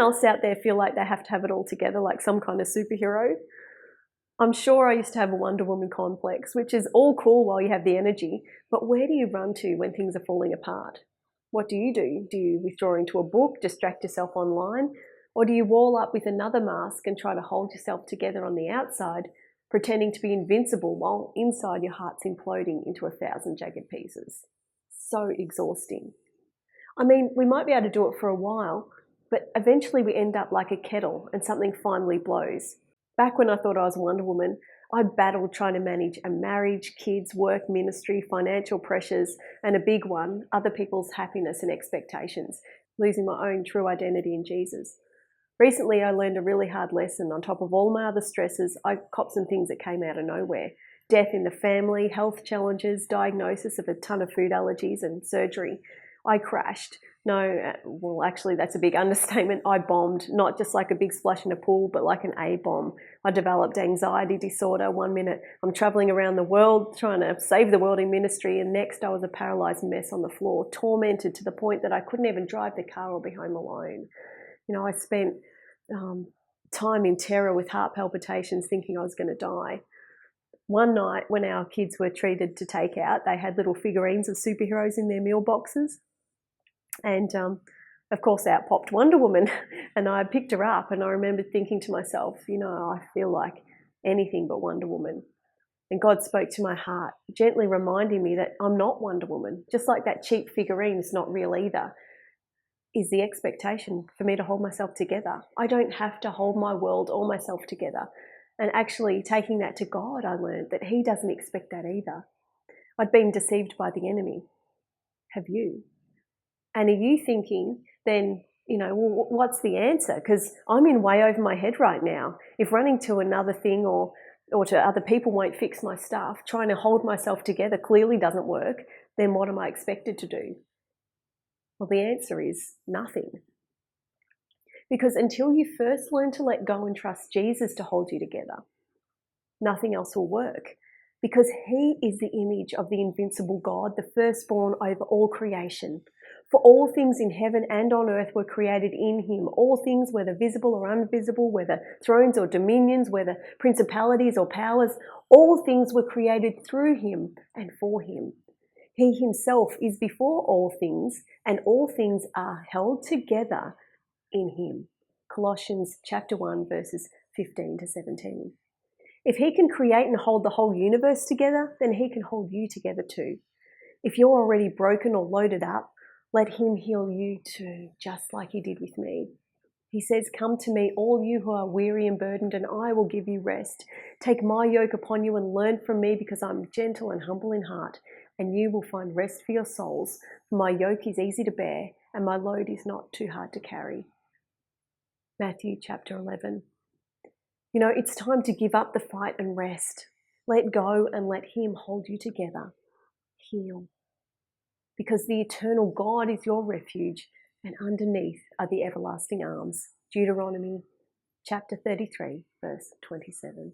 else out there feel like they have to have it all together, like some kind of superhero? I'm sure I used to have a Wonder Woman complex, which is all cool while you have the energy, but where do you run to when things are falling apart? What do you do? Do you withdraw into a book, distract yourself online, or do you wall up with another mask and try to hold yourself together on the outside, pretending to be invincible while inside your heart's imploding into 1,000 jagged pieces? So exhausting. I mean, we might be able to do it for a while, but eventually we end up like a kettle and something finally blows. Back when I thought I was Wonder Woman, I battled trying to manage a marriage, kids, work, ministry, financial pressures, and a big one, other people's happiness and expectations, losing my own true identity in Jesus. Recently, I learned a really hard lesson. On top of all my other stresses, I copped some things that came out of nowhere. Death in the family, health challenges, diagnosis of a ton of food allergies, and surgery. I crashed. No, well, actually, that's a big understatement. I bombed, not just like a big splash in a pool, but like an A-bomb. I developed anxiety disorder. 1 minute, I'm traveling around the world trying to save the world in ministry, and next I was a paralyzed mess on the floor, tormented to the point that I couldn't even drive the car or be home alone. You know, I spent time in terror with heart palpitations, thinking I was going to die. One night when our kids were treated to take out, they had little figurines of superheroes in their meal boxes. And of course out popped Wonder Woman, and I picked her up, and I remembered thinking to myself, you know, I feel like anything but Wonder Woman. And God spoke to my heart, gently reminding me that I'm not Wonder Woman. Just like that cheap figurine is not real either, is the expectation for me to hold myself together. I don't have to hold my world or myself together. And actually taking that to God, I learned that He doesn't expect that either. I'd been deceived by the enemy. Have you? And are you thinking then, you know, well, what's the answer? Because I'm in way over my head right now. If running to another thing or to other people won't fix my stuff, trying to hold myself together clearly doesn't work, then what am I expected to do? Well, the answer is nothing. Because until you first learn to let go and trust Jesus to hold you together, nothing else will work. Because He is the image of the invincible God, the firstborn over all creation. For all things in heaven and on earth were created in Him. All things, whether visible or invisible, whether thrones or dominions, whether principalities or powers, all things were created through Him and for Him. He Himself is before all things, and all things are held together in Him. Colossians chapter 1, verses 15 to 17. If He can create and hold the whole universe together, then He can hold you together too. If you're already broken or loaded up, let Him heal you too, just like He did with me. He says, "Come to me, all you who are weary and burdened, and I will give you rest. Take my yoke upon you and learn from me, because I'm gentle and humble in heart, and you will find rest for your souls. For my yoke is easy to bear, and my load is not too hard to carry." Matthew chapter 11. You know, it's time to give up the fight and rest. Let go and let Him hold you together. Heal. Because the eternal God is your refuge, and underneath are the everlasting arms. Deuteronomy chapter 33, verse 27.